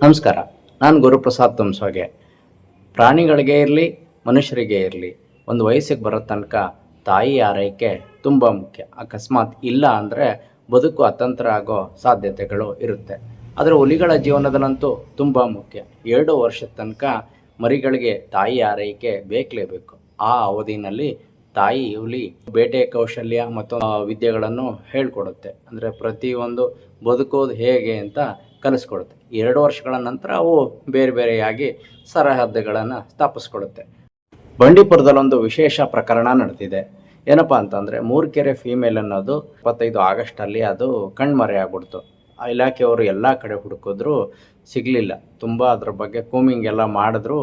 ನಮಸ್ಕಾರ. ನಾನು ಗುರುಪ್ರಸಾದ್ ತುಮ್ಸ್ವಾಗೆ. ಪ್ರಾಣಿಗಳಿಗೆ ಇರಲಿ, ಮನುಷ್ಯರಿಗೆ ಇರಲಿ, ಒಂದು ವಯಸ್ಸಿಗೆ ಬರೋ ತನಕ ತಾಯಿ ಆರೈಕೆ ತುಂಬ ಮುಖ್ಯ. ಅಕಸ್ಮಾತ್ ಇಲ್ಲ ಅಂದರೆ ಬದುಕು ಅತಂತ್ರ ಆಗೋ ಸಾಧ್ಯತೆಗಳು ಇರುತ್ತೆ. ಆದರೆ ಹುಲಿಗಳ ಜೀವನದಲ್ಲಂತೂ ತುಂಬ ಮುಖ್ಯ. 2 ವರ್ಷದ ತನಕ ಮರಿಗಳಿಗೆ ತಾಯಿ ಆರೈಕೆ ಬೇಕಲೇಬೇಕು. ಆ ಅವಧಿನಲ್ಲಿ ತಾಯಿ ಹುಲಿ ಬೇಟೆ ಕೌಶಲ್ಯ ಮತ್ತು ವಿದ್ಯೆಗಳನ್ನು ಹೇಳ್ಕೊಡುತ್ತೆ. ಅಂದರೆ ಪ್ರತಿಯೊಂದು ಬದುಕೋದು ಹೇಗೆ ಅಂತ ಕಲಿಸ್ಕೊಡುತ್ತೆ. 2 ವರ್ಷಗಳ ನಂತರ ಅವು ಬೇರೆ ಬೇರೆಯಾಗಿ ಸರಹದ್ದುಗಳನ್ನು ಸ್ಥಾಪಿಸ್ಕೊಳುತ್ತೆ. ಬಂಡೀಪುರದಲ್ಲೊಂದು ವಿಶೇಷ ಪ್ರಕರಣ ನಡೆದಿದೆ. ಏನಪ್ಪ ಅಂತಂದರೆ, ಮೂರ್ಕೆರೆ ಫೀಮೇಲ್ ಅನ್ನೋದು 25 ಆಗಸ್ಟಲ್ಲಿ ಅದು ಕಣ್ಮರೆಯಾಗ್ಬಿಡ್ತು. ಆ ಇಲಾಖೆಯವರು ಎಲ್ಲ ಕಡೆ ಹುಡುಕಿದ್ರು, ಸಿಗಲಿಲ್ಲ. ತುಂಬ ಅದ್ರ ಬಗ್ಗೆ ಕೂಮಿಂಗ್ ಎಲ್ಲ ಮಾಡಿದ್ರು,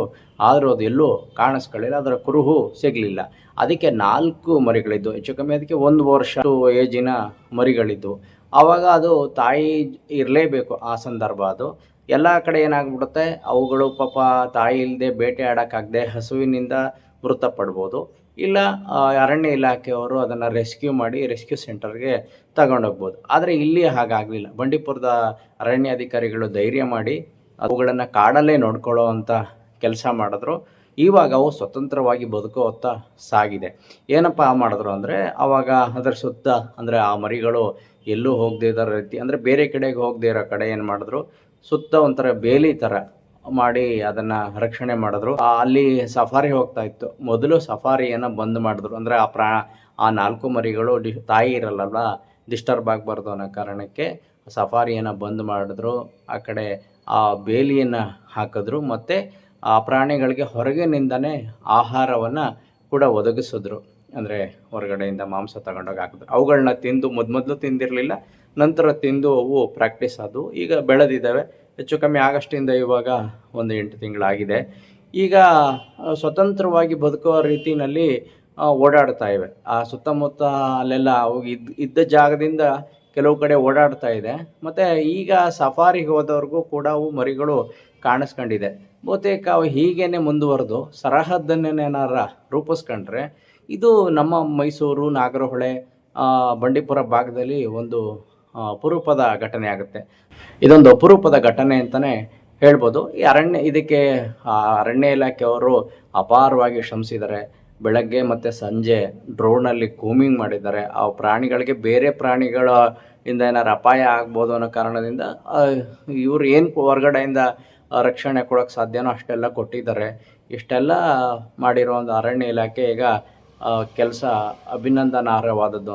ಆದರೂ ಅದು ಎಲ್ಲೂ ಕಾಣಿಸ್ಕೊಳ್ಳಿಲ್ಲ. ಅದರ ಕುರುಹು ಸಿಗಲಿಲ್ಲ. ಅದಕ್ಕೆ 4 ಮರಿಗಳಿದ್ದು, ಹೆಚ್ಚು ಕಮ್ಮಿ ಅದಕ್ಕೆ 1 ವರ್ಷ ಏಜಿನ ಮರಿಗಳಿದ್ದು. ಆವಾಗ ಅದು ತಾಯಿ ಇರಲೇಬೇಕು. ಆ ಸಂದರ್ಭ ಅದು ಎಲ್ಲ ಕಡೆ ಏನಾಗ್ಬಿಡುತ್ತೆ, ಅವುಗಳು ಪಾಪ ತಾಯಿ ಇಲ್ಲದೆ ಬೇಟೆ ಆಡೋಕ್ಕಾಗದೆ ಹಸುವಿನಿಂದ ಮೃತಪಡ್ಬೋದು. ಇಲ್ಲ ಅರಣ್ಯ ಇಲಾಖೆಯವರು ಅದನ್ನು ರೆಸ್ಕ್ಯೂ ಮಾಡಿ ರೆಸ್ಕ್ಯೂ ಸೆಂಟರ್ಗೆ ತಗೊಂಡೋಗ್ಬೋದು. ಆದರೆ ಇಲ್ಲಿ ಹಾಗಾಗಲಿಲ್ಲ. ಬಂಡೀಪುರದ ಅರಣ್ಯಾಧಿಕಾರಿಗಳು ಧೈರ್ಯ ಮಾಡಿ ಅವುಗಳನ್ನು ಕಾಡಲ್ಲೇ ನೋಡ್ಕೊಳ್ಳೋ ಅಂಥ ಕೆಲಸ ಮಾಡಿದ್ರು. ಇವಾಗ ಅವು ಸ್ವತಂತ್ರವಾಗಿ ಬದುಕುತ್ತಾ ಸಾಗಿದೆ. ಏನಪ್ಪ ಮಾಡಿದ್ರು ಅಂದರೆ, ಆವಾಗ ಅದರ ಸುತ್ತ ಅಂದರೆ ಆ ಮರಿಗಳು ಎಲ್ಲೂ ಹೋಗದೇ ಇರೋ ರೀತಿ, ಅಂದರೆ ಬೇರೆ ಕಡೆಗೆ ಹೋಗದೇ ಇರೋ ಕಡೆ ಏನು ಮಾಡಿದ್ರು, ಸುತ್ತ ಒಂಥರ ಬೇಲಿ ಥರ ಮಾಡಿ ಅದನ್ನು ರಕ್ಷಣೆ ಮಾಡಿದ್ರು. ಅಲ್ಲಿ ಸಫಾರಿ ಹೋಗ್ತಾ ಇತ್ತು. ಮೊದಲು ಸಫಾರಿಯನ್ನು ಬಂದ್ ಮಾಡಿದ್ರು. ಅಂದರೆ ಆ 4 ಮರಿಗಳು ತಾಯಿ ಇರಲ್ಲಲ್ಲ, ಡಿಸ್ಟರ್ಬ್ ಆಗಬಾರ್ದು ಅನ್ನೋ ಕಾರಣಕ್ಕೆ ಸಫಾರಿಯನ್ನು ಬಂದ್ ಮಾಡಿದ್ರು. ಆ ಕಡೆ ಆ ಬೇಲಿಯನ್ನು ಹಾಕಿದ್ರು. ಮತ್ತು ಆ ಪ್ರಾಣಿಗಳಿಗೆ ಹೊರಗಿನಿಂದನೇ ಆಹಾರವನ್ನು ಕೂಡ ಒದಗಿಸಿದ್ರು. ಅಂದರೆ ಹೊರಗಡೆಯಿಂದ ಮಾಂಸ ತಗೊಂಡೋಗಿ ಹಾಕಿದ್ರು. ಅವುಗಳನ್ನ ತಿಂದು ಮೊದಲು ತಿಂದಿರಲಿಲ್ಲ, ನಂತರ ತಿಂದು ಅವು ಪ್ರಾಕ್ಟೀಸ್ ಆದವು. ಈಗ ಬೆಳೆದಿದ್ದಾವೆ. ಹೆಚ್ಚು ಕಮ್ಮಿ ಆಗಸ್ಟಿಂದ ಇವಾಗ ಒಂದು 8 ತಿಂಗಳಾಗಿದೆ. ಈಗ ಸ್ವತಂತ್ರವಾಗಿ ಬದುಕುವ ರೀತಿಯಲ್ಲಿ ಓಡಾಡ್ತಾ ಇವೆ. ಆ ಸುತ್ತಮುತ್ತ ಅಲ್ಲೆಲ್ಲ ಅವು ಇದ್ದ ಜಾಗದಿಂದ ಕೆಲವು ಕಡೆ ಓಡಾಡ್ತಾ ಇದೆ. ಮತ್ತು ಈಗ ಸಫಾರಿಗೆ ಹೋದವ್ರಿಗೂ ಕೂಡ ಅವು ಮರಿಗಳು ಕಾಣಿಸ್ಕೊಂಡಿದೆ. ಬಹುತೇಕ ಅವು ಹೀಗೇ ಮುಂದುವರೆದು ಸರಹದ್ದನ್ನೇನಾರ ರೂಪಿಸ್ಕೊಂಡ್ರೆ ಇದು ನಮ್ಮ ಮೈಸೂರು, ನಾಗರಹೊಳೆ, ಬಂಡೀಪುರ ಭಾಗದಲ್ಲಿ ಒಂದು ಅಪರೂಪದ ಘಟನೆ ಆಗುತ್ತೆ. ಇದೊಂದು ಅಪರೂಪದ ಘಟನೆ ಅಂತಲೇ ಹೇಳ್ಬೋದು. ಈ ಇದಕ್ಕೆ ಅರಣ್ಯ ಇಲಾಖೆಯವರು ಅಪಾರವಾಗಿ ಶ್ರಮಿಸಿದ್ದಾರೆ. ಬೆಳಗ್ಗೆ ಮತ್ತು ಸಂಜೆ ಡ್ರೋನಲ್ಲಿ ಕೂಮಿಂಗ್ ಮಾಡಿದ್ದಾರೆ. ಆ ಪ್ರಾಣಿಗಳಿಗೆ ಬೇರೆ ಪ್ರಾಣಿಗಳ ಇಂದ ಏನಾರು ಅಪಾಯ ಆಗ್ಬೋದು ಅನ್ನೋ ಕಾರಣದಿಂದ ಇವರು ಏನು ಹೊರಗಡೆಯಿಂದ ರಕ್ಷಣೆ ಕೊಡೋಕ್ಕೆ ಸಾಧ್ಯನೋ ಅಷ್ಟೆಲ್ಲ ಕೊಟ್ಟಿದ್ದಾರೆ. ಇಷ್ಟೆಲ್ಲ ಮಾಡಿರೋ ಒಂದು ಅರಣ್ಯ ಇಲಾಖೆ ಈಗ ಕೆಲಸ ಅಭಿನಂದನಾರ್ಹವಾದದ್ದು.